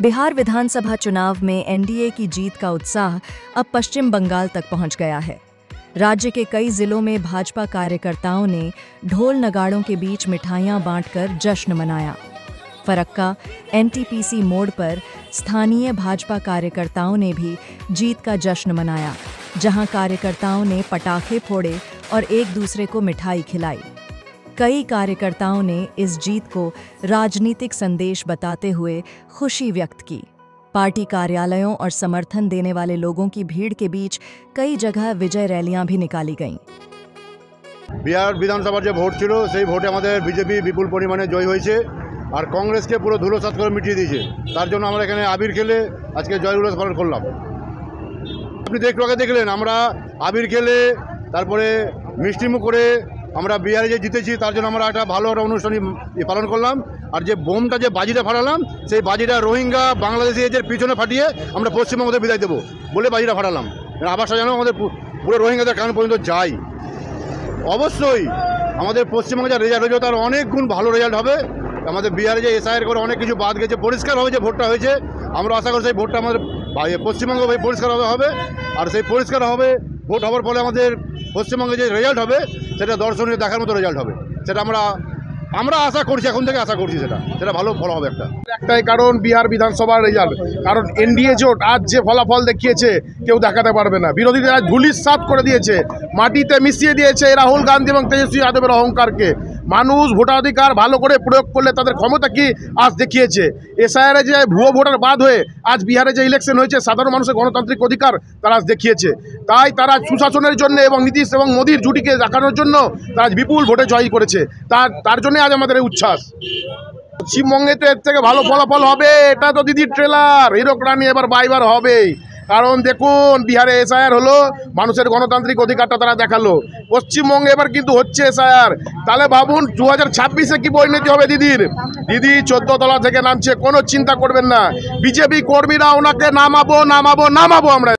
बिहार विधानसभा चुनाव में एनडीए की जीत का उत्साह अब पश्चिम बंगाल तक पहुंच गया है। राज्य के कई जिलों में भाजपा कार्यकर्ताओं ने ढोल नगाड़ों के बीच मिठाइयां बांटकर जश्न मनाया। फरक्का एनटीपीसी मोड़ पर स्थानीय भाजपा कार्यकर्ताओं ने भी जीत का जश्न मनाया, जहां कार्यकर्ताओं ने पटाखे फोड़े और एक दूसरे को मिठाई खिलाई। कई कार्यकर्ताओं ने इस जीत को राजनीतिक संदेश बताते हुए खुशी व्यक्त की। पार्टी कार्यालयों और समर्थन देने वाले लोगों की भीड़ के बीच कई जगह विजय रैलियां भी निकाली गईं। बिहार विधानसभा जो भोट छिलो सेई भोटे आमादेर बीजेपी विपुल परिमाणे जय हयेछे और कांग्रेस के पुरो धूलोसात करे मिटिয়ে दिয়েছে। তার জন্য আমরা এখানে আবির খেলে আজকে জয় উল্লাস পালন করলাম। আপনি দেখলেন আমরা আবির খেলে তারপরে মিষ্টিমুখ করে আমরা বিহারে যে জিতেছি তার জন্য আমরা একটা ভালো একটা অনুষ্ঠান পালন করলাম। আর যে বোমটা যে বাজিটা ফাটালাম সেই বাজিটা রোহিঙ্গা বাংলাদেশি এদের পিছনে ফাটিয়ে আমরা পশ্চিমবঙ্গে বিদায় দেবো বলে বাজিটা ফাটালাম। আবাসটা যেন আমাদের পুরো রোহিঙ্গাদের কান পর্যন্ত যায়। অবশ্যই আমাদের পশ্চিমবঙ্গে যে রেজাল্ট হয়েছে তার অনেক গুণ ভালো রেজাল্ট হবে। আমাদের বিহারে যে এসআইআর করে অনেক কিছু বাদ গেছে, পরিষ্কারভাবে যে ভোটটা হয়েছে আমরা আশা করি সেই ভোটটা আমাদের পশ্চিমবঙ্গে পরিষ্কারভাবে হবে। আর সেই পরিষ্কার হবে ভোট হওয়ার ফলে আমাদের পশ্চিমবঙ্গে যে রেজাল্ট হবে সেটা দর্শনীয় দেখার মতো রেজাল্ট হবে। সেটা আমরা আশা করছি, এখন থেকে আশা করছি সেটা ভালো ফল হবে। একটাই কারণ বিহার বিধানসভার রেজাল্ট, কারণ এনডিএ জোট আজ যে ফলাফল দেখিয়েছে কেউ দেখাতে পারবে না। বিরোধীরা ধুলিস্যাৎ করে দিয়েছে, মাটিতে মিশিয়ে দিয়েছে রাহুল গান্ধী এবং তেজস্বী যাদবের অহংকারকে। মানুষ ভোটাধিকার ভালো করে প্রয়োগ করলে তাদের ক্ষমতা কি আজ দেখিয়েছে। এসআইআর যে ভুয়ো ভোটার বাদ হয়ে আজ বিহারে যে ইলেকশন হয়েছে সাধারণ মানুষের গণতান্ত্রিক অধিকার তারা আজ দেখিয়েছে। তাই তারা সুশাসনের জন্য এবং নীতিশ এবং মোদির জুটিকে দেখানোর জন্য তারা বিপুল ভোটে জয়ী করেছে। তার জন্য আজ আমাদের এই উচ্ছ্বাস। পশ্চিমবঙ্গে তো এর থেকে ভালো ফলাফল হবে, এটা তো দিদির ট্রেলার। হিরক রানী এবার বাইবার হবেই, কারণ দেখুন বিহারে এসআইআর হলো, মানুষের গণতান্ত্রিক অধিকারটা তারা দেখালো। পশ্চিমবঙ্গে এবার কিন্তু হচ্ছে এসআইআর। তাহলে ভাবুন 2026-এ কি পরিণতি হবে দিদির। দিদি 14 তলা থেকে নামছে, কোনো চিন্তা করবেন না। বিজেপি কর্মীরা ওনাকে নামাবো আমরা।